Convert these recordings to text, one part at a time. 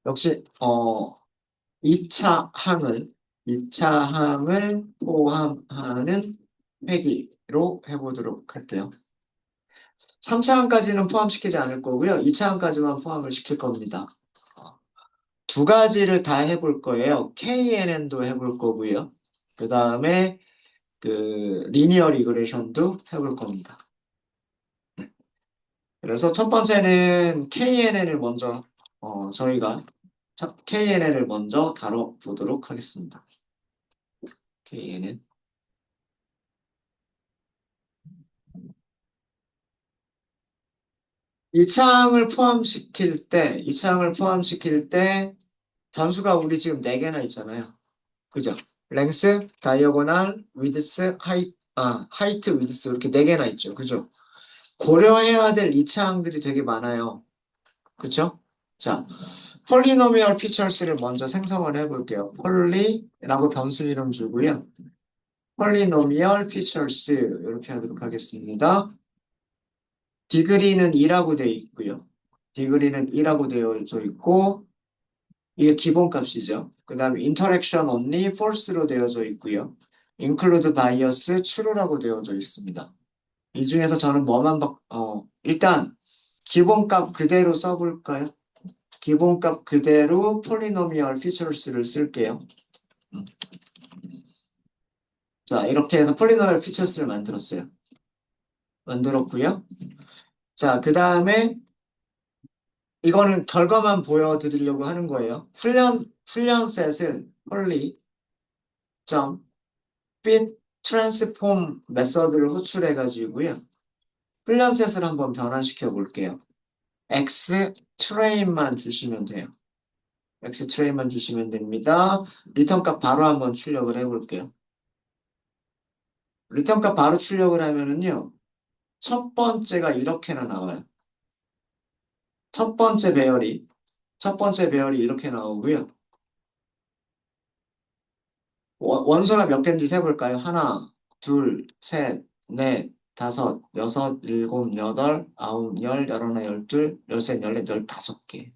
역시 2차 항을 포함하는 회기로 해보도록 할게요. 3차 항까지는 포함시키지 않을 거고요. 2차 항까지만 포함을 시킬 겁니다. 어, 두 가지를 다 해볼 거예요. KNN도 해볼 거고요. 그 다음에 그 리니어 리그레션도 해볼 겁니다. 그래서 첫 번째는 KNN을 먼저 저희가 KNN을 먼저 다뤄보도록 하겠습니다. KNN. 이차항을 포함시킬 때 변수가 우리 지금 4개나 있잖아요. 그죠? 랭스, 다이어고널, 위드스, 하이트, 위드스 이렇게 4개나 있죠. 그죠? 고려해야 될 이차항들이 되게 많아요. 그쵸? 자, 폴리노미얼 피처스를 먼저 생성을 해볼게요. 폴리라고 변수 이름 주고요. 폴리노미얼 피처스 이렇게 하도록 하겠습니다. 디그리는 2라고 되어 있고요. 디그리는 2라고 되어져 있고 이게 기본값이죠. 그 다음에 interaction only false로 되어져 있고요. include bias true라고 되어져 있습니다. 이 중에서 저는 일단 기본값 그대로 써볼까요? 기본값 그대로 폴리노미얼 피처스를 쓸게요. 음. 자, 이렇게 해서 폴리노미얼 피처스를 만들었고요. 자, 그 다음에 이거는 결과만 보여드리려고 하는 거예요. 훈련셋을 폴리 점 fit transform 메서드를 호출해 가지고요. 훈련셋을 한번 변환시켜 볼게요. x 트레인만 주시면 돼요. x 트레인만 주시면 됩니다. 리턴 값 바로 한번 출력을 해 볼게요. 리턴 값 바로 출력을 하면은요. 첫 번째가 이렇게나 나와요. 첫 번째 배열이 첫 번째 배열이 이렇게 나오고요. 원소가 몇 개인지 세볼까요? 하나, 둘, 셋, 넷, 다섯, 여섯, 일곱, 여덟, 아홉, 열, 열하나, 열둘, 열셋, 열넷, 열다섯 개.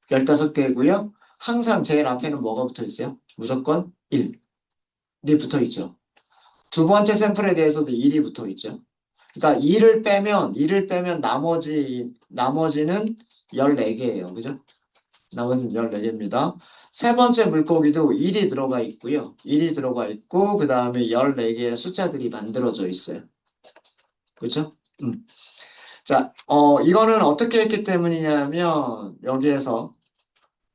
15개고요. 항상 제일 앞에는 뭐가 붙어 있어요? 무조건 1이 붙어 있죠. 두 번째 샘플에 대해서도 1이 붙어 있죠. 그러니까 2를 빼면 나머지는 14개예요. 그죠? 나머지는 14개입니다. 세 번째 물고기도 1이 들어가 있고요. 1이 들어가 있고, 그 다음에 14개의 숫자들이 만들어져 있어요. 그렇죠? 자, 이거는 어떻게 했기 때문이냐면, 여기에서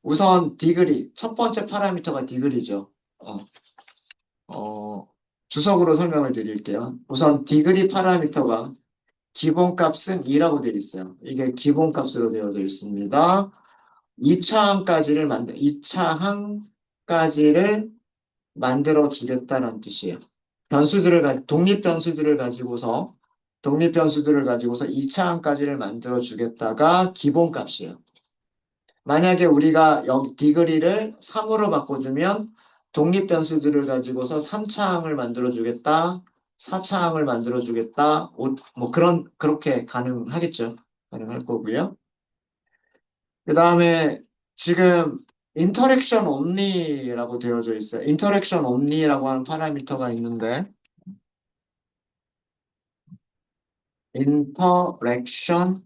우선 디그리, 첫 번째 파라미터가 디그리죠. 어, 어, 주석으로 설명을 드릴게요. 우선 디그리 파라미터가 기본값은 2라고 되어 있어요. 이게 기본값으로 되어져 있습니다. 2차 항까지를 만들어 주겠다는 뜻이에요. 독립 변수들을 가지고서 2차 항까지를 만들어 주겠다가 기본값이에요. 만약에 우리가 여기 디그리를 3으로 바꿔주면 독립 변수들을 가지고서 3차 항을 만들어 주겠다, 4차 항을 만들어 주겠다, 뭐 그렇게 가능하겠죠. 가능할 거고요. 그 다음에 지금 인터랙션 온리라고 되어져 있어요. 인터랙션 온리라고 하는 파라미터가 있는데 인터랙션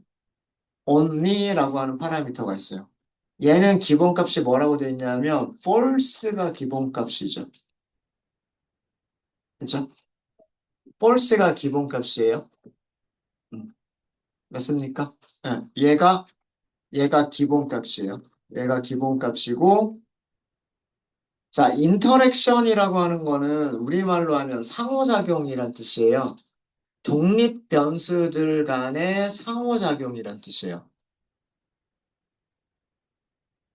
온리라고 하는 파라미터가 있어요. 얘는 기본값이 뭐라고 되어 있냐면 false가 기본값이죠. 그렇죠? false가 기본값이에요. 음, 맞습니까? 예, 얘가 기본값이에요. 얘가 기본값이고 자, 인터랙션이라고 하는 거는 우리말로 하면 상호작용이란 뜻이에요. 독립 변수들 간의 상호작용이란 뜻이에요.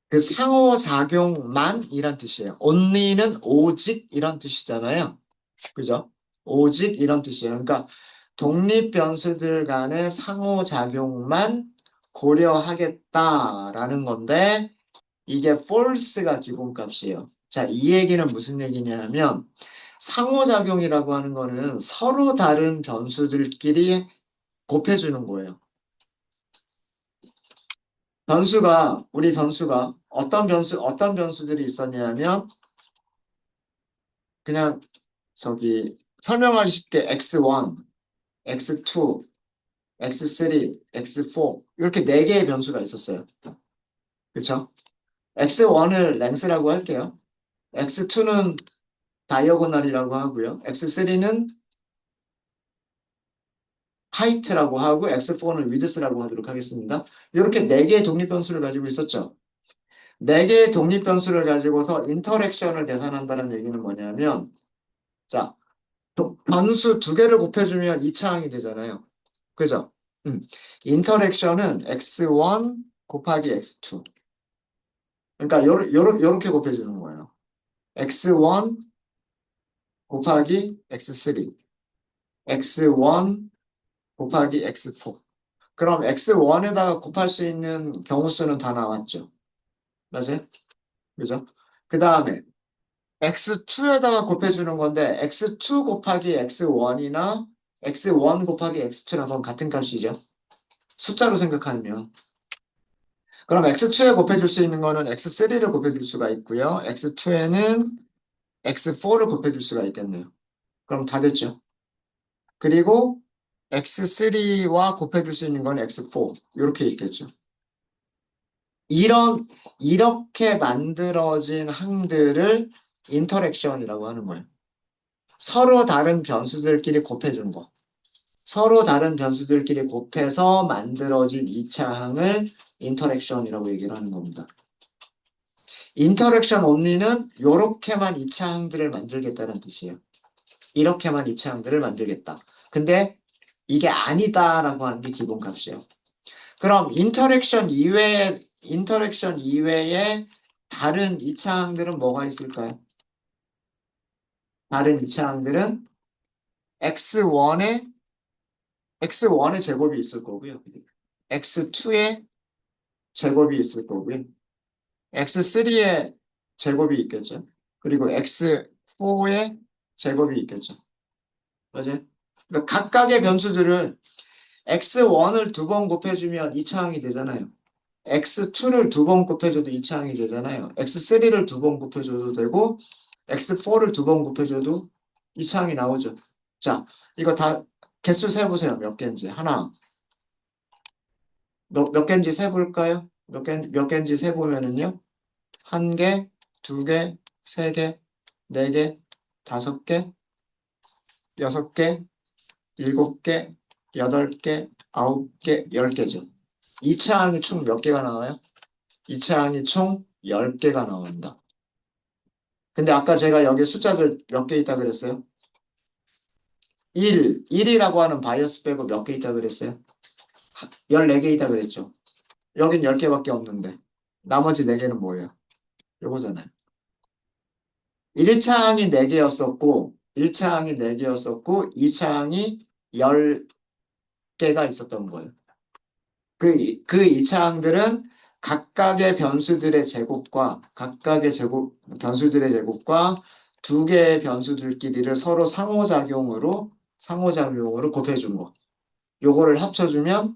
그 상호작용만이란 뜻이에요. only는 오직 이란 뜻이잖아요. 그죠? 오직 이런 뜻이에요. 그러니까 독립 변수들 간의 상호작용만 고려하겠다라는 건데 이게 false가 기본값이에요. 자, 이 얘기는 무슨 얘기냐면 상호작용이라고 하는 거는 서로 다른 변수들끼리 곱해주는 거예요. 우리 변수가 어떤 변수들이 있었냐면, 그냥 설명하기 쉽게 x1, x2, x3, x4, 이렇게 네 개의 변수가 있었어요. 그쵸? x1을 랭스라고 할게요. x2는 다이어고널이라고 하고요. x3는 하이트라고 하고, x4는 위드스라고 하도록 하겠습니다. 이렇게 네 개의 독립 변수를 가지고 있었죠. 네 개의 독립 변수를 가지고서 인터랙션을 계산한다는 얘기는 뭐냐면, 자, 변수 두 개를 곱해주면 2차항이 되잖아요. 그죠? 음. 인터랙션은 x1 곱하기 x2. 그러니까 요렇게 곱해주는 거예요. x1 곱하기 x3, x1 곱하기 x4. 그럼 x1에다가 곱할 수 있는 경우 수는 다 나왔죠. 맞아요? 그죠? 그 다음에 x2에다가 곱해주는 건데 x2 곱하기 x1이나 x1 곱하기 x2랑 그건 같은 값이죠. 숫자로 생각하면. 그럼 x2에 곱해줄 수 있는 거는 x3를 곱해줄 수가 있고요. x2에는 x4를 곱해줄 수가 있겠네요. 그럼 다 됐죠. 그리고 x3와 곱해줄 수 있는 건 x4 이렇게 있겠죠. 이렇게 만들어진 항들을 인터랙션이라고 하는 거예요. 서로 다른 변수들끼리 곱해준 거. 서로 다른 변수들끼리 곱해서 만들어진 2차 항을 인터랙션이라고 얘기를 하는 겁니다. 인터랙션 온리는 이렇게만 2차 항들을 만들겠다는 뜻이에요. 이렇게만 2차 항들을 만들겠다. 근데 이게 아니다라고 하는 게 기본값이에요. 그럼 인터랙션 이외에 다른 2차 항들은 뭐가 있을까요? 다른 2차 항들은 x1의 제곱이 있을 거고요. x2의 제곱이 있을 거고요. x3의 제곱이 있겠죠. 그리고 x4의 제곱이 있겠죠. 맞아요? 그러니까 각각의 변수들은 x1을 두 번 곱해주면 2차항이 되잖아요. x2를 두 번 곱해줘도 2차항이 되잖아요. x3를 두 번 곱해줘도 되고 x4를 두 번 곱해줘도 2차항이 나오죠. 자, 이거 다 개수 세보세요. 몇 개인지. 하나, 몇 개인지 세볼까요? 몇 개인지 세보면은요. 한 개, 두 개, 세 개, 네 개, 다섯 개, 여섯 개, 일곱 개, 여덟 개, 아홉 개, 열 개죠. 2차항이 총 몇 개가 나와요? 2차항이 총 10개가 나온다. 근데 아까 제가 여기 숫자들 몇 개 있다 그랬어요? 1이라고 하는 바이어스 빼고 몇 개 있다 그랬어요? 14개 있다 그랬죠. 여긴 10개밖에 없는데. 나머지 4개는 뭐예요? 요거잖아요. 1차항이 4개였었고, 1차항이 4개였었고, 2차항이 10개가 있었던 거예요. 그 2차항들은 변수들의 제곱과 두 개의 변수들끼리를 서로 상호작용으로 곱해준 거. 요거를 합쳐주면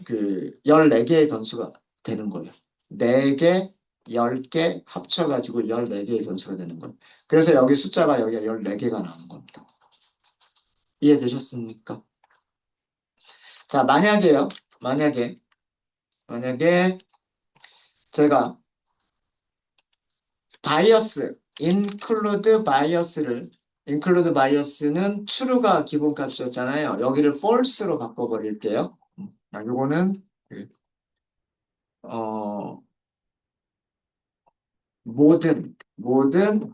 그 14개의 변수가 되는 거예요. 4개, 10개 합쳐가지고 14개의 변수가 되는 거예요. 그래서 여기 숫자가 여기가 14개가 나오는 겁니다. 이해되셨습니까? 자, 만약에 제가 include bias는 true가 기본값이었잖아요. 여기를 false로 바꿔버릴게요. 요거는 어, 모든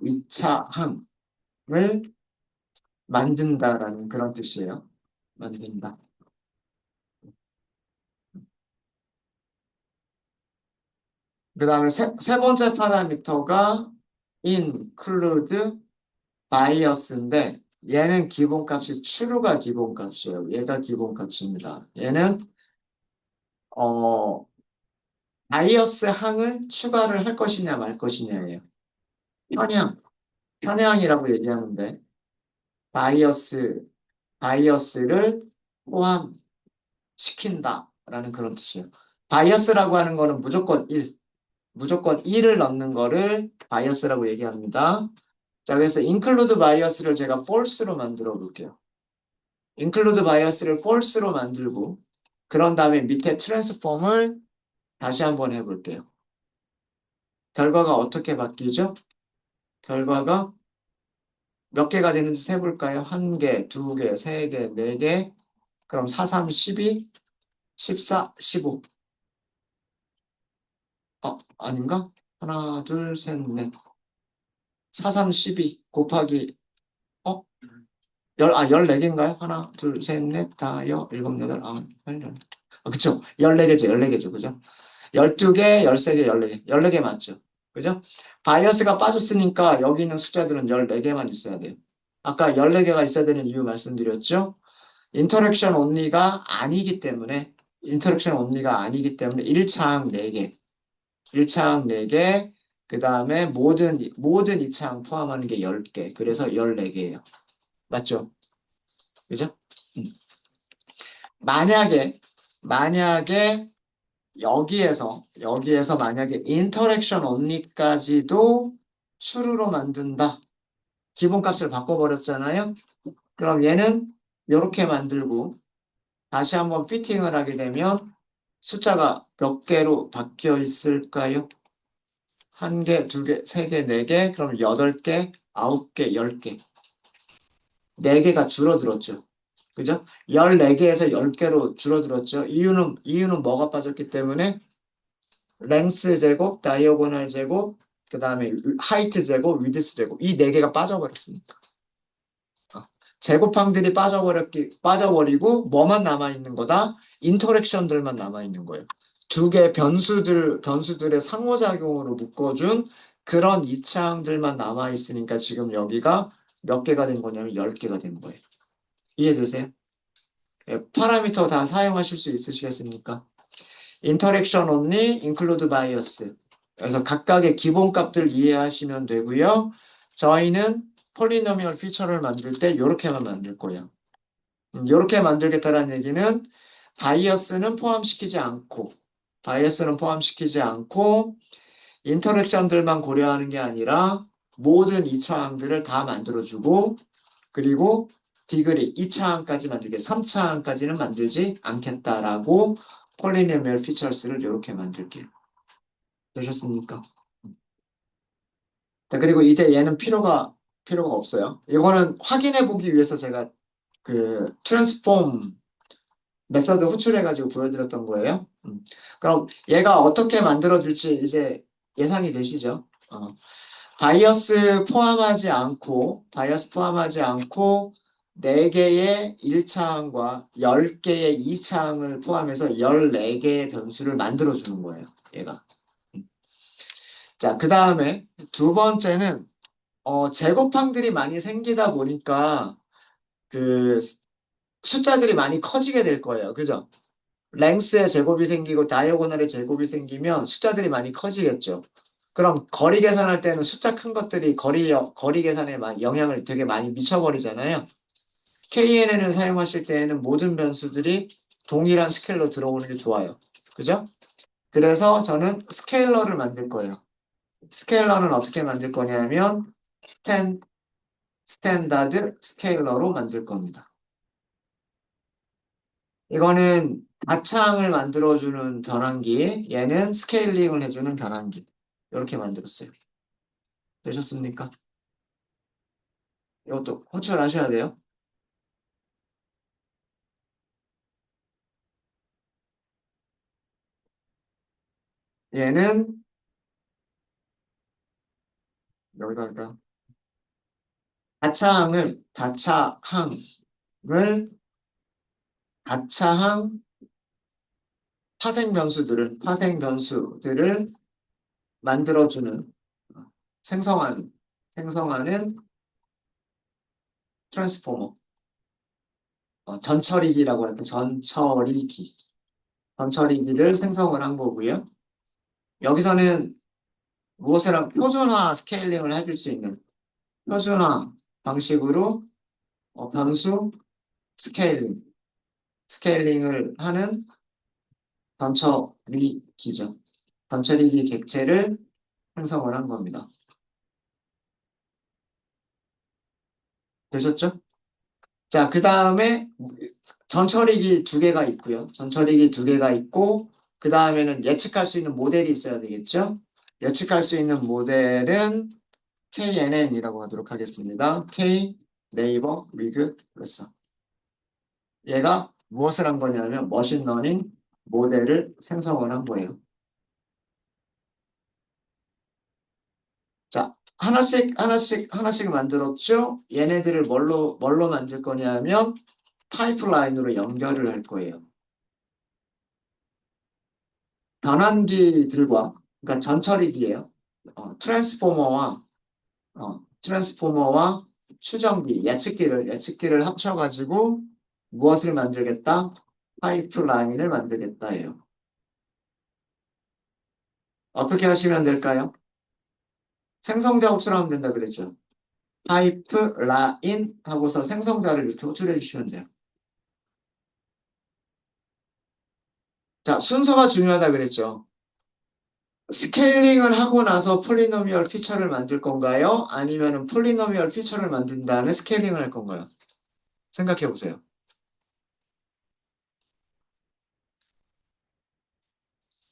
2차 항을 만든다라는 그런 뜻이에요. 만든다. 그 다음에 세 번째 파라미터가 include bias인데 얘는 기본값이 true가 기본값이에요. 얘가 기본값입니다. 얘는 어, 바이어스 항을 추가를 할 것이냐 말 것이냐예요. 편향, 편향이라고 얘기하는데 바이어스, 바이어스를 포함시킨다. 라는 그런 뜻이에요. 바이어스라고 하는 거는 무조건 1을 넣는 거를 바이어스라고 얘기합니다. 자, 그래서 include bias를 제가 false로 만들어 볼게요. include bias를 false로 만들고, 그런 다음에 밑에 transform을 다시 한번 해볼게요. 결과가 어떻게 바뀌죠? 결과가 몇 개가 되는지 세볼까요? 한 개, 두 개, 세 개, 네 개. 그럼 4, 3, 12, 14, 15. 아닌가? 하나, 둘, 셋, 넷. 4, 3, 12 곱하기, 어? 14개인가요? 하나, 둘, 셋, 넷, 다, 일곱, 여덟, 아홉, 열. 그쵸? 14개죠, 14개죠, 그죠? 12개, 13개, 14개. 14개 맞죠? 그죠? 바이어스가 빠졌으니까 여기 있는 숫자들은 14개만 있어야 돼요. 아까 14개가 있어야 되는 이유 말씀드렸죠? 인터랙션 온리가 아니기 때문에 1차항 4개, 1차항 4개, 그 다음에 모든 2차항 포함하는 게 10개. 그래서 14개예요. 맞죠? 그죠? 음. 만약에 여기에서 만약에 인터랙션 only까지도 true로 만든다. 기본값을 바꿔버렸잖아요. 그럼 얘는 이렇게 만들고 다시 한번 피팅을 하게 되면 숫자가 몇 개로 바뀌어 있을까요? 한 개, 두 개, 세 개, 네 개, 그럼 8개, 9개, 10개. 4개가 줄어들었죠. 그죠? 14개에서 10개로 줄어들었죠. 이유는 뭐가 빠졌기 때문에 랭스 제곱, 다이어고널 제곱, 그 다음에 하이트 제곱, 위드스 제곱. 이 4개가 빠져버렸습니다. 제곱항들이 빠져버리고 뭐만 남아있는 거다? 인터랙션들만 남아있는 거예요. 두 개의 변수들의 상호작용으로 묶어준 그런 이차항들만 남아있으니까 지금 여기가 몇 개가 된 거냐면 10개가 된 거예요. 이해되세요? 예, 파라미터 다 사용하실 수 있으시겠습니까? interaction only, include bias. 그래서 각각의 기본값들 이해하시면 되고요. 저희는 폴리노미얼 피처를 만들 때 이렇게만 만들 거예요. 이렇게 만들겠다는 얘기는 바이어스는 포함시키지 않고 인터랙션들만 고려하는 게 아니라 모든 2차항들을 다 만들어주고 그리고 디그리 2차항까지 만들게 3차항까지는 만들지 않겠다라고 폴리노미얼 피처스를 이렇게 만들게요. 되셨습니까? 자, 그리고 이제 얘는 필요가 없어요. 이거는 확인해 보기 위해서 제가 그 트랜스폼 메서드 호출해가지고 보여드렸던 거예요. 그럼 얘가 어떻게 만들어줄지 이제 예상이 되시죠? 바이어스 포함하지 않고 4개의 1차항과 10개의 2차항을 포함해서 14개의 변수를 만들어주는 거예요. 얘가. 자, 그 다음에 두 번째는 제곱항들이 많이 생기다 보니까 그 숫자들이 많이 커지게 될 거예요. 그죠? 랭스의 제곱이 생기고 다이아고널의 제곱이 생기면 숫자들이 많이 커지겠죠. 그럼 거리 계산할 때는 숫자 큰 것들이 거리 계산에 영향을 되게 많이 미쳐버리잖아요. KNN을 사용하실 때에는 모든 변수들이 동일한 스케일로 들어오는 게 좋아요. 그죠? 그래서 저는 스케일러를 만들 거예요. 스케일러는 어떻게 만들 거냐면 스탠다드 스케일러로 만들 겁니다. 이거는 가창을 만들어주는 변환기, 얘는 스케일링을 해주는 변환기. 이렇게 만들었어요. 되셨습니까? 이것도 호출하셔야 돼요. 얘는 여기다가 다차항 파생 변수들을 만들어주는 생성하는 트랜스포머 전처리기라고 하는 전처리기를 생성을 한 거고요. 여기서는 무엇이랑 표준화 스케일링을 해줄 수 있는 표준화 방식으로 변수 스케일링을 하는 전처리기죠. 전처리기 객체를 생성을 한 겁니다. 되셨죠? 자, 그 다음에 전처리기 두 개가 있고요. 전처리기 두 개가 있고, 그 다음에는 예측할 수 있는 모델이 있어야 되겠죠? 예측할 수 있는 모델은 KNN이라고 하도록 하겠습니다. K 네이버 리그 레서. 얘가 무엇을 한 거냐면 머신러닝 모델을 생성을 한 거예요. 자, 하나씩 만들었죠? 얘네들을 뭘로 만들 거냐면 파이프라인으로 연결을 할 거예요. 변환기들과, 그러니까 전처리기예요. 트랜스포머와, 트랜스포머와 추정기, 예측기를 합쳐가지고 무엇을 만들겠다? 파이프라인을 만들겠다예요. 어떻게 하시면 될까요? 생성자 호출하면 된다 그랬죠. 파이프라인 하고서 생성자를 이렇게 호출해 주시면 돼요. 자, 순서가 중요하다 그랬죠. 스케일링을 하고 나서 폴리노미얼 피처를 만들 건가요? 아니면 폴리노미얼 피처를 만든 다음에 스케일링을 할 건가요? 생각해 보세요.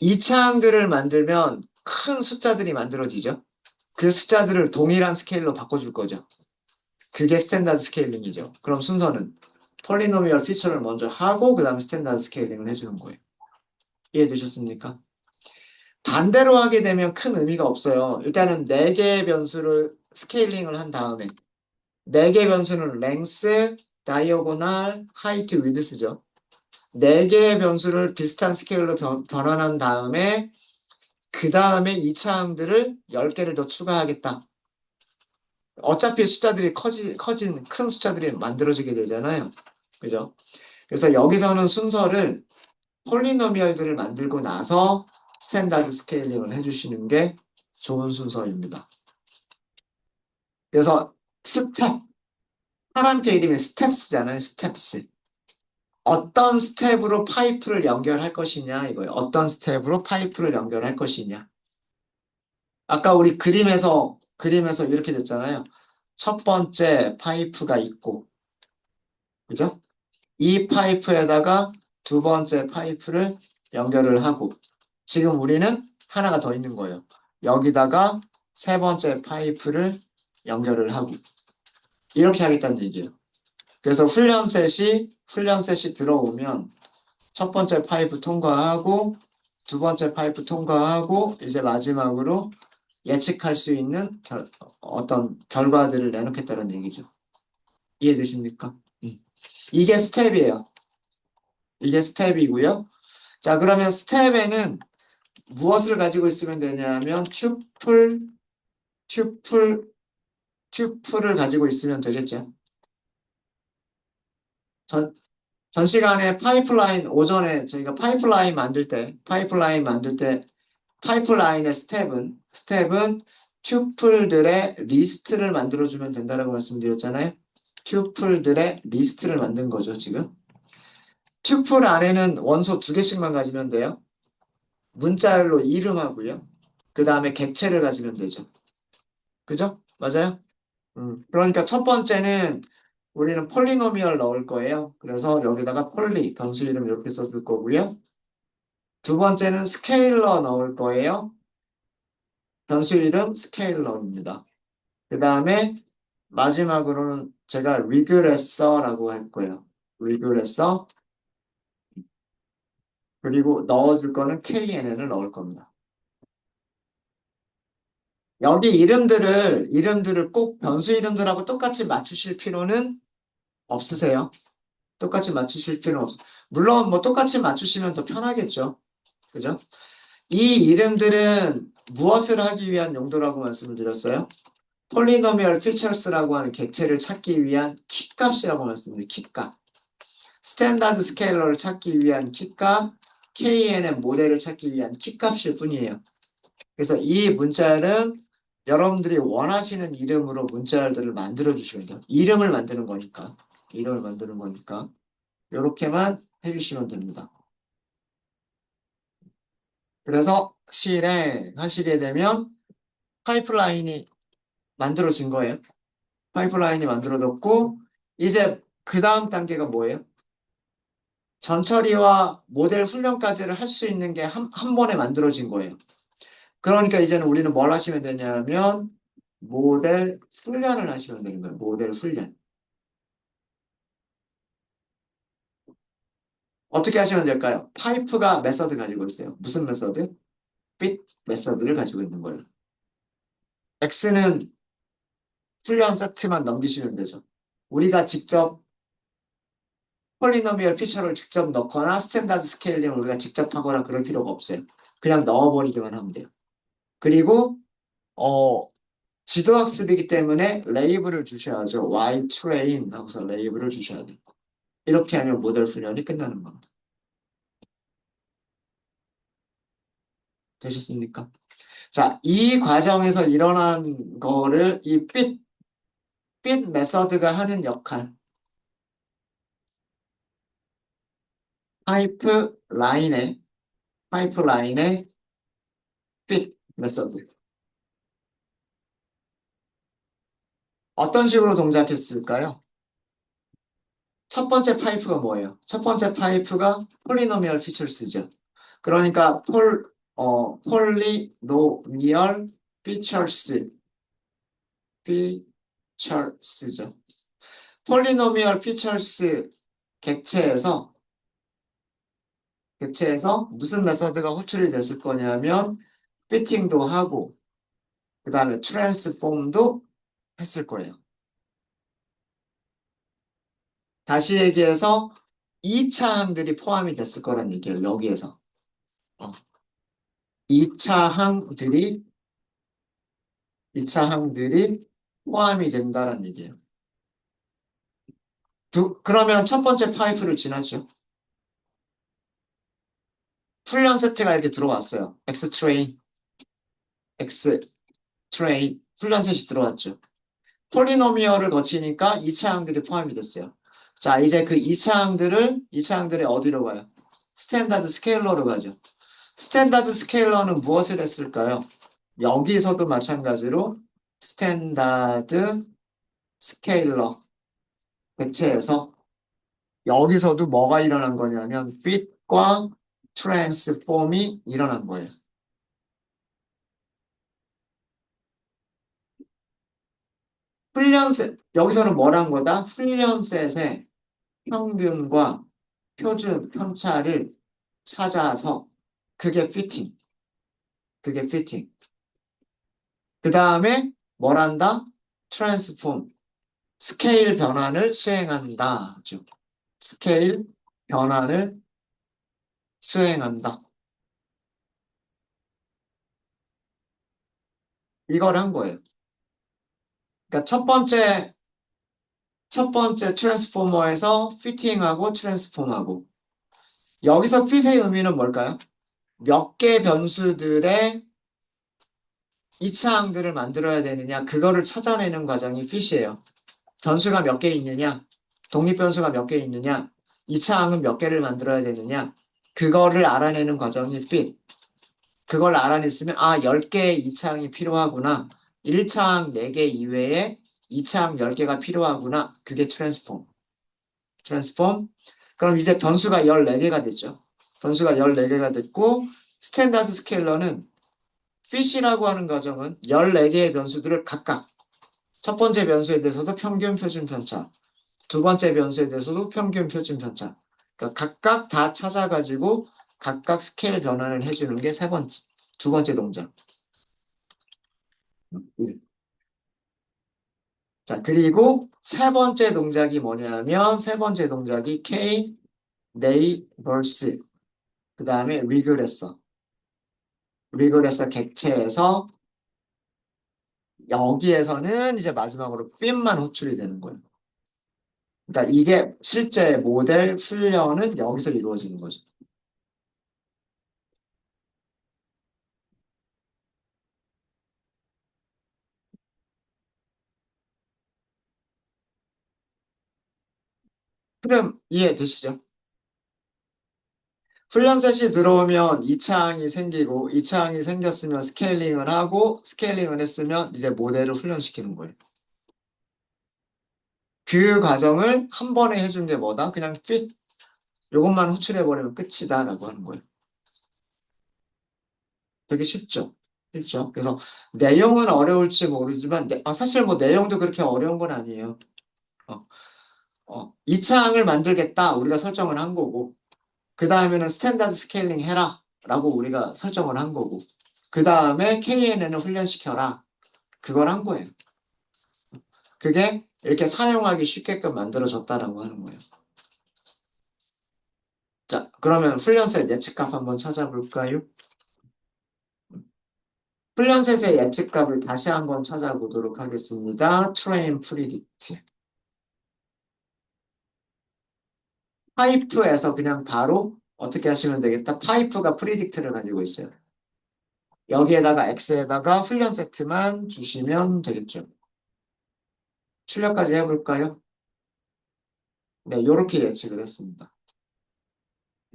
이 차항들을 만들면 큰 숫자들이 만들어지죠. 그 숫자들을 동일한 스케일로 바꿔줄 거죠. 그게 스탠다드 스케일링이죠. 그럼 순서는 폴리노미얼 피처를 먼저 하고 그 다음에 스탠다드 스케일링을 해주는 거예요. 이해되셨습니까? 반대로 하게 되면 큰 의미가 없어요. 일단은 4개의 변수를 스케일링을 한 다음에 4개의 변수는 length, diagonal, height, width죠. 4개의 변수를 비슷한 스케일로 변환한 다음에 그 다음에 이 차항들을 10개를 더 추가하겠다. 어차피 숫자들이 커진 큰 숫자들이 만들어지게 되잖아요. 그죠? 그래서 여기서는 순서를 폴리노미얼들을 만들고 나서 스탠다드 스케일링을 해주시는 게 좋은 순서입니다. 그래서 스텝, 파라미터 이름이 스텝스잖아요. 스텝스. 어떤 스텝으로 파이프를 연결할 것이냐 이거예요. 어떤 스텝으로 파이프를 연결할 것이냐. 아까 우리 그림에서 이렇게 됐잖아요. 첫 번째 파이프가 있고, 그죠? 이 파이프에다가 두 번째 파이프를 연결을 하고, 지금 우리는 하나가 더 있는 거예요. 여기다가 세 번째 파이프를 연결을 하고, 이렇게 하겠다는 얘기예요. 그래서 훈련셋이 들어오면 첫 번째 파이프 통과하고, 두 번째 파이프 통과하고, 이제 마지막으로 예측할 수 있는 어떤 결과들을 내놓겠다는 얘기죠. 이해되십니까? 이게 스텝이에요. 이게 스텝이고요. 자, 그러면 스텝에는 무엇을 가지고 있으면 되냐면 튜플, 튜플을 가지고 있으면 되겠죠. 전, 전 시간에 오전에 저희가 파이프라인의 스텝은 튜플들의 리스트를 만들어주면 된다고 말씀드렸잖아요. 튜플들의 리스트를 만든 거죠, 지금. 튜플 안에는 원소 2개씩만 가지면 돼요. 문자열로 이름하고요. 그 다음에 객체를 가지면 되죠. 그죠? 맞아요? 그러니까 첫 번째는 우리는 폴리노미얼 넣을 거예요. 그래서 여기다가 변수 이름 이렇게 써줄 거고요. 두 번째는 스케일러 넣을 거예요. 변수 이름 스케일러입니다. 그 다음에 마지막으로는 제가 리그레서라고 할 거예요. 리그레서. 그리고 넣어줄 거는 KNN을 넣을 겁니다. 여기 이름들을 꼭 변수 이름들하고 똑같이 맞추실 필요는 없으세요. 똑같이 맞추실 필요는 없어요. 물론 뭐 똑같이 맞추시면 더 편하겠죠. 그죠? 이 이름들은 무엇을 하기 위한 용도라고 말씀을 드렸어요? 폴리노미얼 피처스라고 하는 객체를 찾기 위한 키값이라고 말씀드려요. 키값. 스탠다드 스케일러를 찾기 위한 키값, KN의 모델을 찾기 위한 키값일 뿐이에요. 그래서 이 문자열은 여러분들이 원하시는 이름으로 문자열들을 만들어 주시면 돼요. 이름을 만드는 거니까. 이름을 만드는 거니까. 이렇게만 해주시면 됩니다. 그래서 실행하시게 되면 파이프라인이 만들어진 거예요. 파이프라인이 만들어졌고, 이제 그 다음 단계가 뭐예요? 전처리와 모델 훈련까지를 할 수 있는 게 한 번에 만들어진 거예요. 그러니까 이제는 우리는 뭘 하시면 되냐면, 모델 훈련을 하시면 되는 거예요. 모델 훈련. 어떻게 하시면 될까요? 파이프가 메서드 가지고 있어요. 무슨 메서드? fit 메서드를 가지고 있는 거예요. X는 훈련 세트만 넘기시면 되죠. 우리가 직접 폴리노미얼 피처를 직접 넣거나 스탠다드 스케일링을 우리가 직접 하거나 그럴 필요가 없어요. 그냥 넣어버리기만 하면 돼요. 그리고 어, 지도학습이기 때문에 레이블을 주셔야죠. Y train 하고서 레이블을 주셔야 돼요. 이렇게 하면 모델 훈련이 끝나는 겁니다. 되셨습니까? 자, 이 과정에서 일어난 거를 이 fit 메서드가 하는 역할, 파이프 라인의 파이프라인의 fit 메서드. 어떤 식으로 동작했을까요? 첫 번째 파이프가 뭐예요? 첫 번째 파이프가 폴리노미얼 피처스죠. 그러니까 폴리노미얼 피처스, 피처스죠. 폴리노미얼 피처스 객체에서 무슨 메서드가 호출이 됐을 거냐면 피팅도 하고 그 다음에 트랜스폼도 했을 거예요. 다시 얘기해서 2차 항들이 포함이 됐을 거란 얘기예요. 여기에서. 어, 2차 항들이 2차 항들이 포함이 된다는 얘기예요. 그러면 첫 번째 파이프를 지났죠. 훈련 세트가 이렇게 들어왔어요. X 트레인, X 트레인 훈련 셋이 들어왔죠. 폴리노미얼을 거치니까 2차 항들이 포함이 됐어요. 자, 이제 그 2차 항들을 2차 항들이 어디로 가요? 스탠다드 스케일러로 가죠. 스탠다드 스케일러는 무엇을 했을까요? 여기서도 마찬가지로 스탠다드 스케일러 객체에서 여기서도 뭐가 일어난 거냐면 fit과 transform이 일어난 거예요. 훈련셋 여기서는 뭐란 거다? 훈련셋의 평균과 표준 편차를 찾아서 그게 피팅, 그게 피팅. 그 다음에 뭘 한다? 트랜스폼, 스케일 변환을 수행한다. 스케일 변환을 수행한다. 이걸 한 거예요. 그러니까 첫 번째 트랜스포머에서 피팅하고 트랜스폼하고 여기서 핏의 의미는 뭘까요? 몇 개 변수들의 이차항들을 만들어야 되느냐 그거를 찾아내는 과정이 핏이에요. 변수가 몇 개 있느냐 독립변수가 몇 개 있느냐 이차항은 몇 개를 만들어야 되느냐 그거를 알아내는 과정이 fit. 그걸 알아냈으면 10개의 이차항이 필요하구나. 1차항 4개 이외에 2차항 10개가 필요하구나. 그게 트랜스폼. 트랜스폼. 그럼 이제 변수가 14개가 됐죠. 변수가 14개가 됐고 스탠다드 스케일러는 fit이라고 하는 과정은 14개의 변수들을 각각 첫 번째 변수에 대해서도 평균 표준 편차, 두 번째 변수에 대해서도 평균 표준 편차. 그러니까 각각 다 찾아가지고 각각 스케일 변환을 해주는 게 두 번째 동작. 자, 그리고 세 번째 동작이 뭐냐면 세 번째 동작이 K 네이버스 그 다음에 리그레서 객체에서 여기에서는 이제 마지막으로 핀만 호출이 되는 거예요. 그러니까 이게 실제 모델 훈련은 여기서 이루어지는 거죠. 그럼 이해되시죠? 훈련셋이 들어오면 2차항이 생기고 2차항이 생겼으면 스케일링을 하고 스케일링을 했으면 이제 모델을 훈련시키는 거예요. 그 과정을 한 번에 해준 게 뭐다? 그냥 핏 요것만 호출해버리면 끝이다라고 하는 거예요. 되게 쉽죠? 쉽죠? 그래서 내용은 어려울지 모르지만 사실 뭐 내용도 그렇게 어려운 건 아니에요. 어, 2차항을 만들겠다 우리가 설정을 한 거고 그 다음에는 스탠다드 스케일링 해라 라고 우리가 설정을 한 거고 그 다음에 KNN을 훈련시켜라 그걸 한 거예요. 그게 이렇게 사용하기 쉽게끔 만들어졌다라고 하는 거예요. 자, 그러면 훈련셋 예측값 한번 찾아볼까요? 훈련셋의 예측값을 다시 한번 찾아보도록 하겠습니다. train predict. 파이프에서 그냥 바로 어떻게 하시면 되겠다? 파이프가 predict를 가지고 있어요. 여기에다가 x에다가 훈련 세트만 주시면 되겠죠. 출력까지 해볼까요? 네, 요렇게 예측을 했습니다.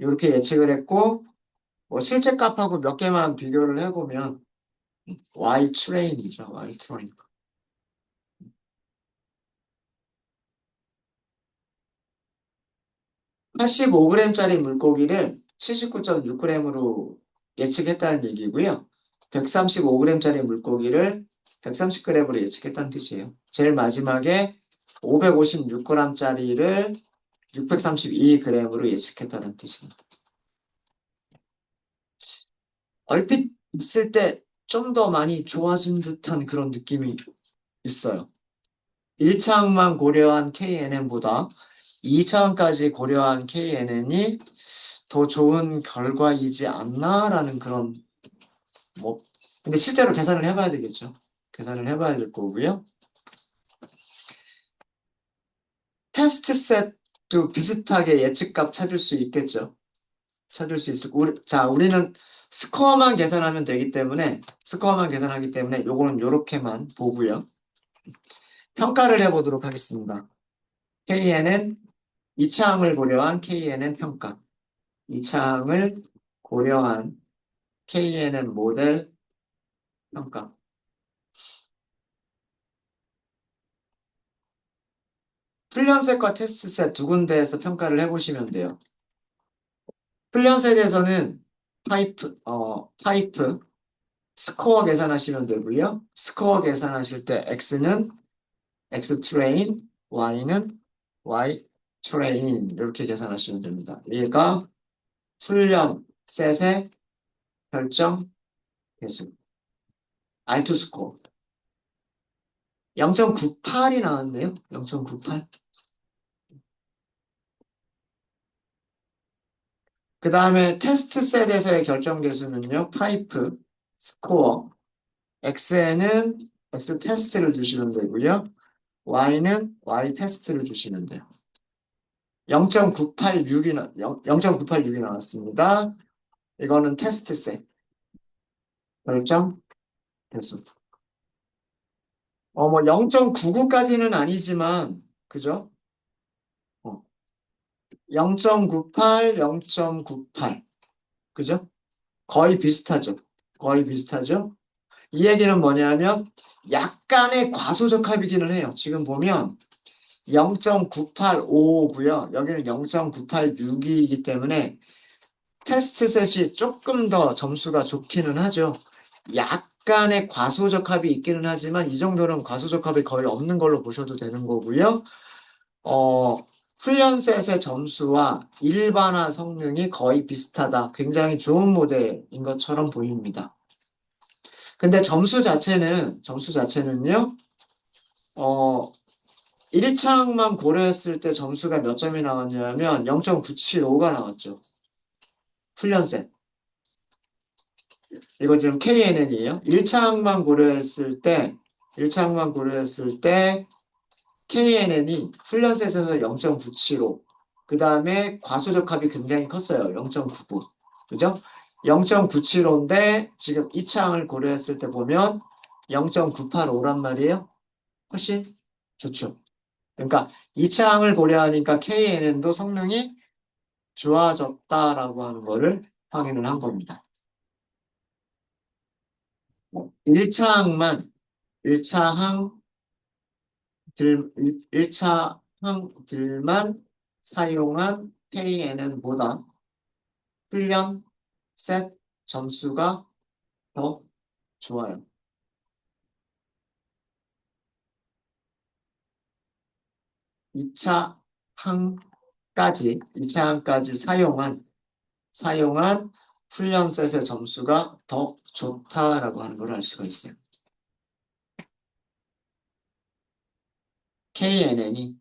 요렇게 예측을 했고 뭐 실제 값하고 몇 개만 비교를 해보면 y train이죠. y train. 85g짜리 물고기를 79.6g으로 예측했다는 얘기고요. 135g짜리 물고기를 130g으로 예측했다는 뜻이에요. 제일 마지막에 556g짜리를 632g으로 예측했다는 뜻입니다. 얼핏 있을 때 좀 더 많이 좋아진 듯한 그런 느낌이 있어요. 1차항만 고려한 KNN보다 2차항까지 고려한 KNN이 더 좋은 결과이지 않나라는 그런 뭐 근데 실제로 계산을 해봐야 되겠죠. 계산을 해봐야 될 거고요. 테스트 셋도 비슷하게 예측값 찾을 수 있겠죠. 찾을 수 있을 자, 우리는 스코어만 계산하면 되기 때문에 스코어만 계산하기 때문에 요거는 요렇게만 보고요. 평가를 해보도록 하겠습니다. KNN 2차항을 고려한 KNN 평가 2차항을 고려한 KNN 모델 평가 훈련셋과 테스트셋 두 군데에서 평가를 해보시면 돼요. 훈련셋에서는 타이프, 스코어 계산하시면 되고요. 스코어 계산하실 때 X는 X 트레인, Y는 Y 트레인 이렇게 계산하시면 됩니다. 얘가 훈련셋의 결정 개수, R2 스코어 0.98이 나왔네요. 0.98. 그 다음에 테스트 셋에서의 결정 개수는요. 파이프, 스코어, X에는 X 테스트를 주시면 되고요. Y는 Y 테스트를 주시면 돼요. 0.986이 나왔습니다. 이거는 테스트 셋. 결정 개수. 뭐 0.99까지는 아니지만, 그죠? 0.98, 0.98. 그죠? 거의 비슷하죠. 거의 비슷하죠? 이 얘기는 뭐냐면 약간의 과소적합이기는 해요. 지금 보면 0.985고요. 여기는 0.986이기 때문에 테스트 셋이 조금 더 점수가 좋기는 하죠. 약간의 과소적합이 있기는 하지만 이 정도는 과소적합이 거의 없는 걸로 보셔도 되는 거고요. 어, 훈련셋의 점수와 일반화 성능이 거의 비슷하다. 굉장히 좋은 모델인 것처럼 보입니다. 근데 점수 자체는요, 어, 1차항만 고려했을 때 점수가 몇 점이 나왔냐면 0.975가 나왔죠. 훈련셋. 이거 지금 KNN이에요. 1차항만 고려했을 때 KNN이 훈련셋에서 0.975. 그 다음에 과소적합이 굉장히 컸어요. 0.99. 그죠? 0.975인데 지금 2차항을 고려했을 때 보면 0.985란 말이에요. 훨씬 좋죠. 그러니까 2차항을 고려하니까 KNN도 성능이 좋아졌다라고 하는 거를 확인을 한 겁니다. 1차 항만 1차 항1차 항들만 사용한 KNN보다 훈련 셋 점수가 더 좋아요. 2차 항까지 사용한 훈련 셋의 점수가 더 좋다라고 하는 걸 알 수가 있어요. KNN이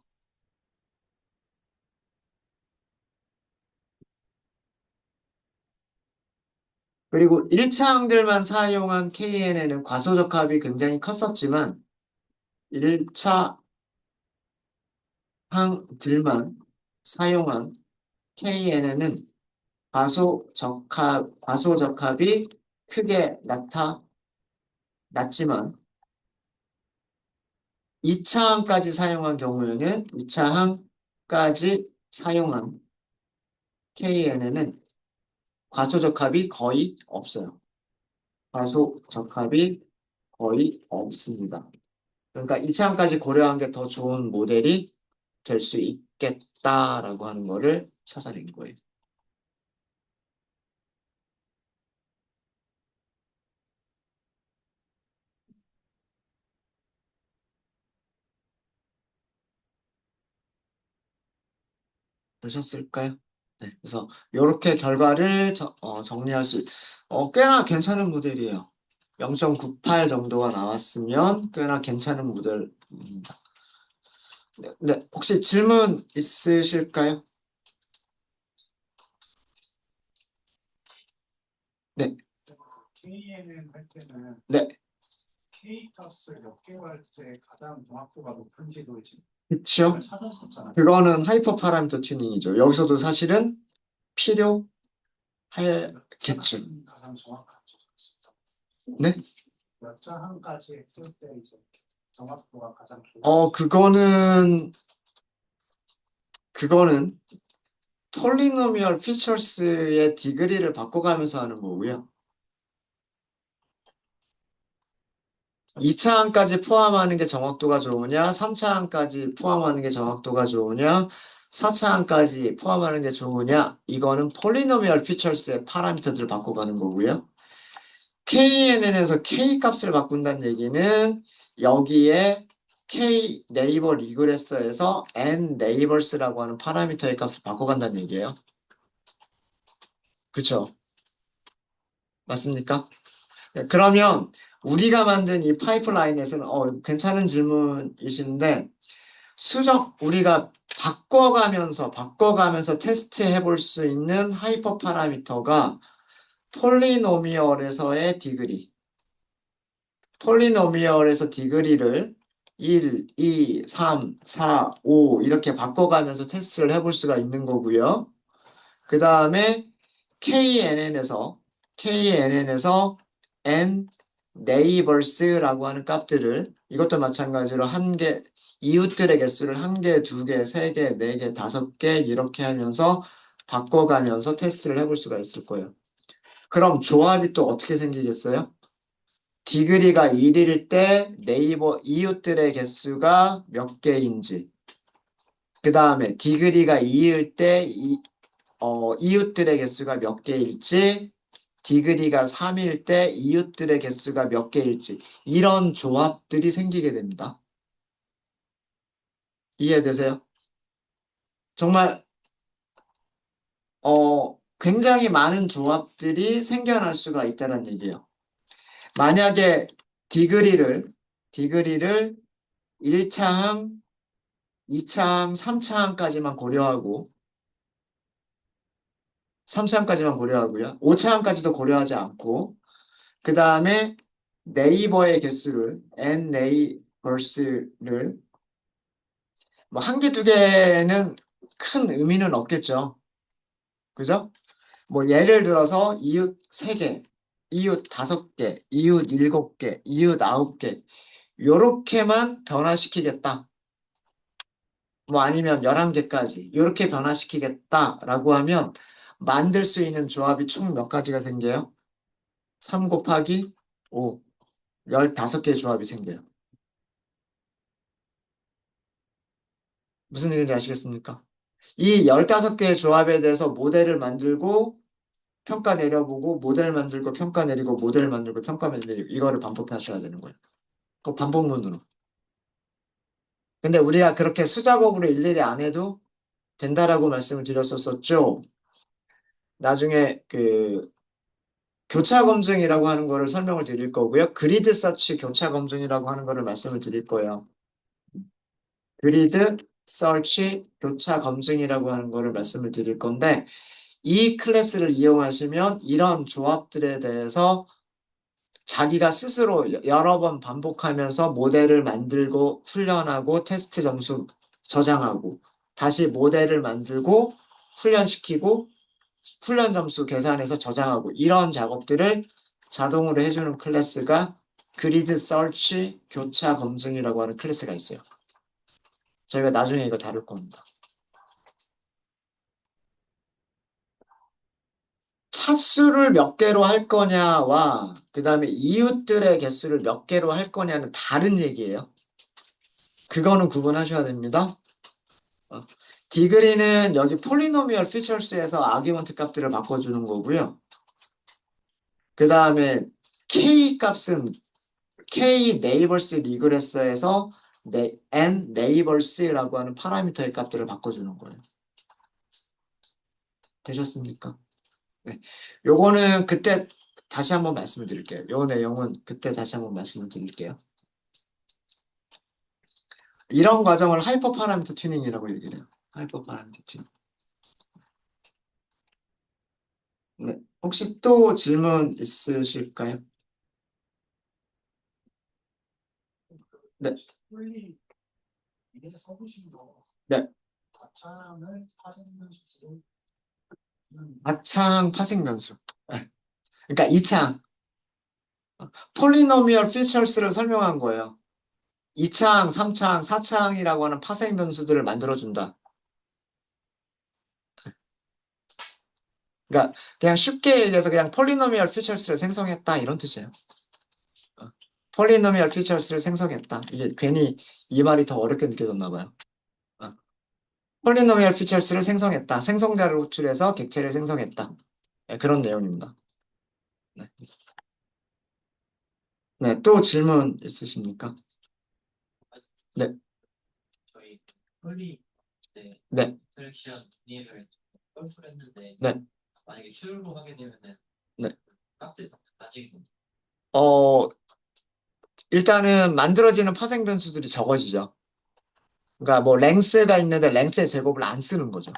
그리고 1차 항들만 사용한 KNN은 과소적합이 굉장히 컸었지만 1차 항들만 사용한 KNN은 과소적합이 크게 낮지만 2차 항까지 사용한 경우에는 2차 항까지 사용한 KNN은 과소적합이 거의 없어요. 과소적합이 거의 없습니다. 그러니까 2차 항까지 고려한 게 더 좋은 모델이 될 수 있겠다라고 하는 거를 찾아낸 거예요. 보셨을까요? 네, 그래서 이렇게 결과를 정리할 꽤나 괜찮은 모델이에요. 0.98 정도가 나왔으면 꽤나 괜찮은 모델입니다. 네, 네, 혹시 질문 있으실까요? 네, KNN 할 때는 네, K 값을 몇 개 할 때 가장 정확도가 높은지도 지금 그렇죠. 찾았었잖아요. 그거는 하이퍼 파라미터 튜닝이죠. 여기서도 사실은 필요하겠죠. 가장 정확하죠. 네? 몇 자항까지 했을 때 이제 정확도가 가장 좋은. 그거는 폴리노미얼 피처스의 디그리를 바꿔가면서 하는 거고요. 2차 항까지 포함하는 게 정확도가 좋으냐, 3차 항까지 포함하는 게 정확도가 좋으냐, 4차 항까지 포함하는 게 좋으냐, 이거는 폴리노미얼 피처스의 파라미터들을 바꿔가는 거고요. KNN에서 K 값을 바꾼다는 얘기는 여기에 K 네이버 리그레서에서 N 네이버스라고 하는 파라미터의 값을 바꿔간다는 얘기예요. 그쵸? 맞습니까? 네, 그러면 우리가 만든 이 파이프라인에서는 괜찮은 질문이신데 우리가 바꿔가면서 테스트해 볼 수 있는 하이퍼 파라미터가 폴리노미얼에서의 디그리. 폴리노미얼에서 디그리를 1, 2, 3, 4, 5 이렇게 바꿔가면서 테스트를 해볼 수가 있는 거고요. 그 다음에 KNN에서 N 네이버스라고 하는 값들을 이것도 마찬가지로 이웃들의 개수를 한 개, 두 개, 세 개, 네 개, 다섯 개 이렇게 하면서 바꿔가면서 테스트를 해볼 수가 있을 거예요. 그럼 조합이 또 어떻게 생기겠어요? 디그리가 1일 때 이웃들의 개수가 몇 개인지, 그 다음에 디그리가 2일 때 이웃들의 개수가 몇 개일지, 디그리가 3일 때 이웃들의 개수가 몇 개일지, 이런 조합들이 생기게 됩니다. 이해되세요? 정말, 굉장히 많은 조합들이 생겨날 수가 있다는 얘기예요. 만약에 디그리를 1차항, 2차항, 3차항까지만 고려하고 3차항까지만 고려하고요. 5차항까지도 고려하지 않고 그 다음에 네이버의 개수를 n 네이버스를 뭐 한 개, 두 개는 큰 의미는 없겠죠. 그죠? 뭐 예를 들어서 이웃 3개, 이웃 5개, 이웃 7개, 이웃 9개 요렇게만 변화시키겠다. 뭐 아니면 11개까지 이렇게 변화시키겠다라고 하면 만들 수 있는 조합이 총 몇 가지가 생겨요? 3 곱하기 5, 15개의 조합이 생겨요. 무슨 얘기인지 아시겠습니까? 이 15개의 조합에 대해서 모델을 만들고 평가 내려보고 모델 만들고 평가 내리고 모델 만들고 평가 내리고 이거를 반복하셔야 되는 거예요. 그 반복문으로. 근데 우리가 그렇게 수작업으로 일일이 안 해도 된다라고 말씀을 드렸었죠. 나중에 그 교차 검증이라고 하는 거를 설명을 드릴 거고요. 그리드 서치 교차 검증이라고 하는 거를 말씀을 드릴 거예요. 그리드 서치 교차 검증이라고 하는 거를 말씀을 드릴 건데 이 클래스를 이용하시면 이런 조합들에 대해서 자기가 스스로 여러 번 반복하면서 모델을 만들고 훈련하고 테스트 점수 저장하고 다시 모델을 만들고 훈련시키고 훈련 점수 계산해서 저장하고 이런 작업들을 자동으로 해주는 클래스가 그리드 서치 교차 검증이라고 하는 클래스가 있어요. 저희가 나중에 이거 다룰 겁니다. 차수를 몇 개로 할 거냐와 그 다음에 이웃들의 개수를 몇 개로 할 거냐는 다른 얘기예요. 그거는 구분하셔야 됩니다. 어, 디그리는 여기 폴리노미얼 피처스에서 아규먼트 값들을 바꿔주는 거고요. 그 다음에 K 값은 K 네이버스 리그레서에서 N 네이버스라고 하는 파라미터의 값들을 바꿔주는 거예요. 되셨습니까? 네. 요거는 그때 다시 한번 말씀을 드릴게요. 요 내용은 그때 다시 한번 말씀을 드릴게요. 이런 과정을 하이퍼 파라미터 튜닝이라고 얘기를 해요. 하이퍼 파라미터 튜닝. 네. 혹시 또 질문 있으실까요? 네. 폴리 이게 써보신 거 네. 가창을 파생된 수로 아창 파생 변수. 네. 그러니까 이창 폴리노미얼 피처스를 설명한 거예요. 2창, 3창, 4창이라고 하는 파생 변수들을 만들어준다. 그러니까 그냥 쉽게 얘기해서 그냥 폴리노미얼 피처스를 생성했다 이런 뜻이에요. 폴리노미얼 피처스를 생성했다. 이게 괜히 이 말이 더 어렵게 느껴졌나 봐요. 어. 폴리노미얼 피처스를 생성했다. 생성자를 호출해서 객체를 생성했다. 네, 그런 내용입니다. 네. 네, 또 질문 있으십니까? 네, 저희 폴리 때 네, 셀렉션 분리를 펄프를 했는데 네, 만약에 슈로 하게 되면은 네. 값들 다 낮아지는 겁니다. 어, 일단은 만들어지는 파생 변수들이 적어지죠. 그러니까 뭐 랭스가 있는데 랭스의 제곱을 안 쓰는 거죠.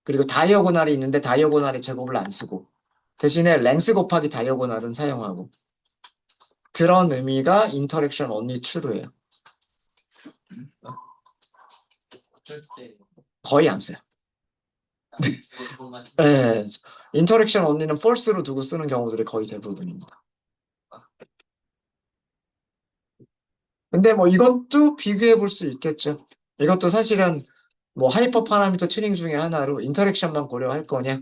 그리고 다이어고날이 있는데 다이어고날의 제곱을 안 쓰고 대신에 랭스 곱하기 다이어고날은 사용하고 그런 의미가 인터랙션 only true예요. 어쩔 때 거의 안 써요. 그것만 네, 인터랙션 only는 false로 두고 쓰는 경우들이 거의 대부분입니다. 근데 뭐 이것도 비교해 볼 수 있겠죠. 이것도 사실은 뭐 하이퍼 파라미터 튜닝 중에 하나로 인터랙션만 고려할 거냐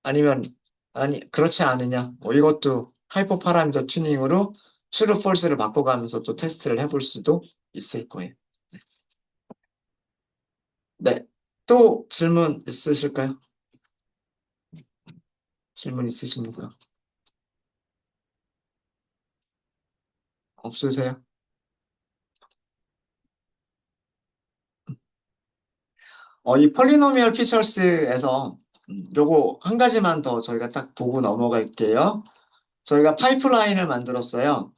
아니면 아니 그렇지 않으냐 뭐 이것도 하이퍼 파라미터 튜닝으로 true, false를 바꿔가면서 또 테스트를 해볼 수도 있을 거예요. 네. 또 질문 있으실까요? 질문 있으십니까? 없으세요? 이 폴리노미얼 피처스에서 요거 한 가지만 더 저희가 딱 보고 넘어갈게요. 저희가 파이프라인을 만들었어요.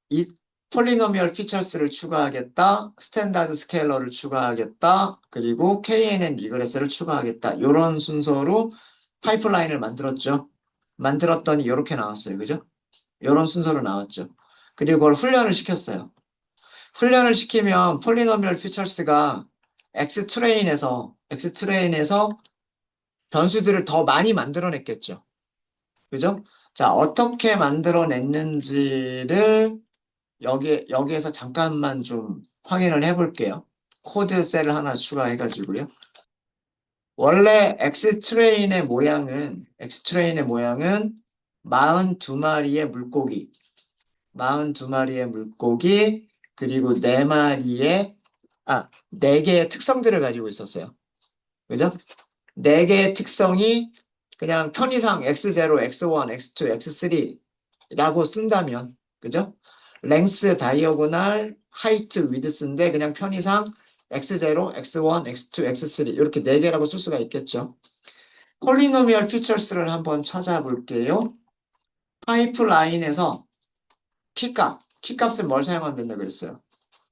이 폴리노미얼 피처스를 추가하겠다, 스탠다드 스케일러를 추가하겠다, 그리고 KNN 리그레스를 추가하겠다. 이런 순서로 파이프라인을 만들었죠. 만들었더니 이렇게 나왔어요. 그죠? 이런 순서로 나왔죠. 그리고 그걸 훈련을 시켰어요. 훈련을 시키면 폴리노미얼 피처스가 X 트레인에서 변수들을 더 많이 만들어냈겠죠. 그죠? 자, 어떻게 만들어냈는지를 여기에서 잠깐만 좀 확인을 해볼게요. 코드 셀을 하나 추가해가지고요. 원래 X트레인의 모양은 42마리의 물고기, 42마리의 물고기, 그리고 4개의 특성들을 가지고 있었어요. 그죠? 4개의 특성이 그냥 편의상 X0, X1, X2, X3라고 쓴다면, 그죠? 랭스, 다이어고널, 하이트, 위드스인데 그냥 편의상 X0, X1, X2, X3 이렇게 4개라고 쓸 수가 있겠죠. 폴리노미얼 피처스를 한번 찾아볼게요. 파이프라인에서 키값을 뭘 사용하면 된다 그랬어요?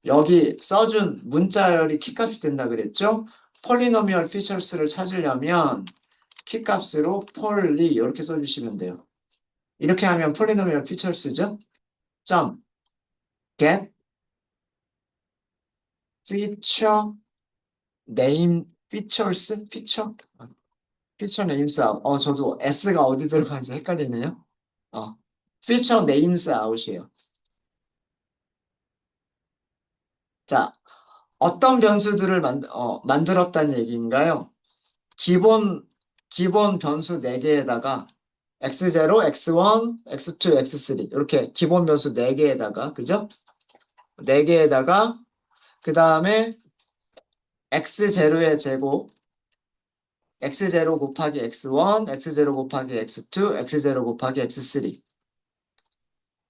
여기 써준 문자열이 키값이 된다 그랬죠? 폴리노미얼 피처스를 찾으려면 키값으로 폴리 이렇게 써주시면 돼요. 이렇게 하면 폴리노미얼 피처스죠? 점 get feature name features feature names out. 저도 s가 어디 들어가는지 헷갈리네요. feature names out이에요. 자, 어떤 변수들을 만들었다는 얘기인가요? 기본 변수 4개에다가 x0, x1, x2, x3 이렇게 기본 변수 4개에다가 그죠? 4개에다가 그 다음에 x0의 제곱 x0 곱하기 x1, x0 곱하기 x2, x0 곱하기 x3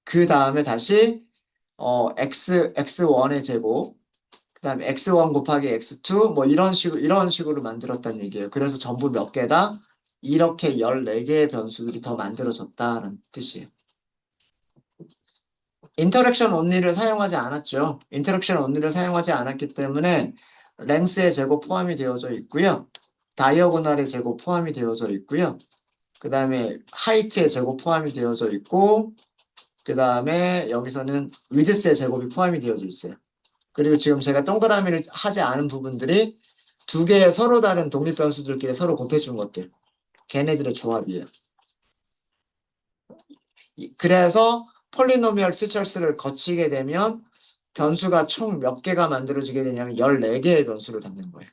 그 다음에 다시 x1의 제곱 그 다음에 x1 곱하기 x2 뭐 이런 식으로 만들었다는 얘기예요. 그래서 전부 몇 개다? 이렇게 14개의 변수들이 더 만들어졌다는 뜻이에요. 인터랙션 온리를 사용하지 않았죠. 인터랙션 온리를 사용하지 않았기 때문에 랭스의 제곱 포함이 되어져 있고요. 다이어고널의 제곱 포함이 되어져 있고요. 그 다음에 하이트의 제곱 포함이 되어져 있고 그 다음에 여기서는 위드스의 제곱이 포함이 되어져 있어요. 그리고 지금 제가 동그라미를 하지 않은 부분들이 2개의 서로 다른 독립 변수들끼리 서로 곱해준 것들. 걔네들의 조합이에요. 그래서 폴리노미얼 피처스를 거치게 되면 변수가 총 몇 개가 만들어지게 되냐면 14개의 변수를 갖는 거예요.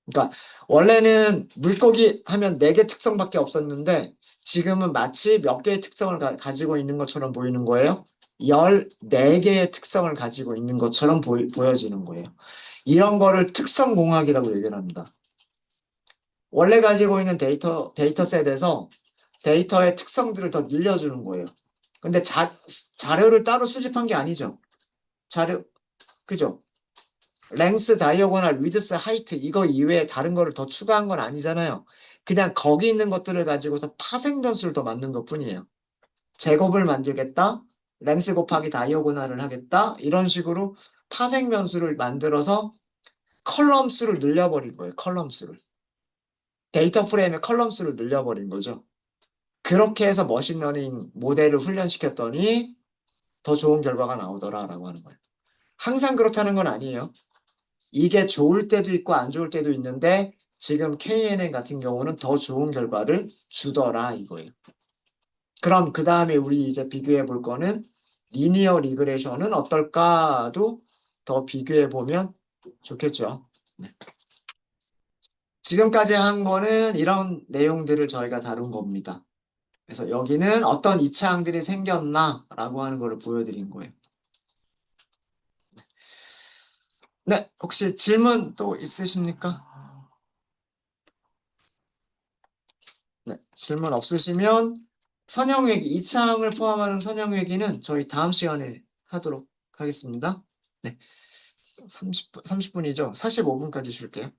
그러니까 원래는 물고기 하면 4개 특성밖에 없었는데 지금은 마치 몇 개의 특성을 가지고 있는 것처럼 보이는 거예요. 14개의 특성을 가지고 있는 것처럼 보여지는 거예요. 이런 거를 특성공학이라고 얘기를 합니다. 원래 가지고 있는 데이터셋에서 데이터의 특성들을 더 늘려주는 거예요. 근데 자료를 따로 수집한 게 아니죠. 그죠? 랭스, 다이어고널, 위드스, 하이트 이거 이외에 다른 거를 더 추가한 건 아니잖아요. 그냥 거기 있는 것들을 가지고서 파생 변수를 더 만든 것뿐이에요. 제곱을 만들겠다. 랭스 곱하기 다이어고널을 하겠다. 이런 식으로 파생 변수를 만들어서 컬럼 수를 늘려버린 거예요. 컬럼 수를. 데이터 프레임의 컬럼 수를 늘려버린 거죠. 그렇게 해서 머신러닝 모델을 훈련시켰더니 더 좋은 결과가 나오더라라고 하는 거예요. 항상 그렇다는 건 아니에요. 이게 좋을 때도 있고 안 좋을 때도 있는데 지금 KNN 같은 경우는 더 좋은 결과를 주더라 이거예요. 그럼 그 다음에 우리 이제 비교해 볼 거는 리니어 리그레션은 어떨까도 더 비교해 보면 좋겠죠. 네. 지금까지 한 거는 이런 내용들을 저희가 다룬 겁니다. 그래서 여기는 어떤 이차항들이 생겼나라고 하는 거를 보여드린 거예요. 네, 혹시 질문 또 있으십니까? 네, 질문 없으시면 선형회기, 2차항을 포함하는 선형회기는 저희 다음 시간에 하도록 하겠습니다. 네, 30분이죠. 45분까지 줄게요.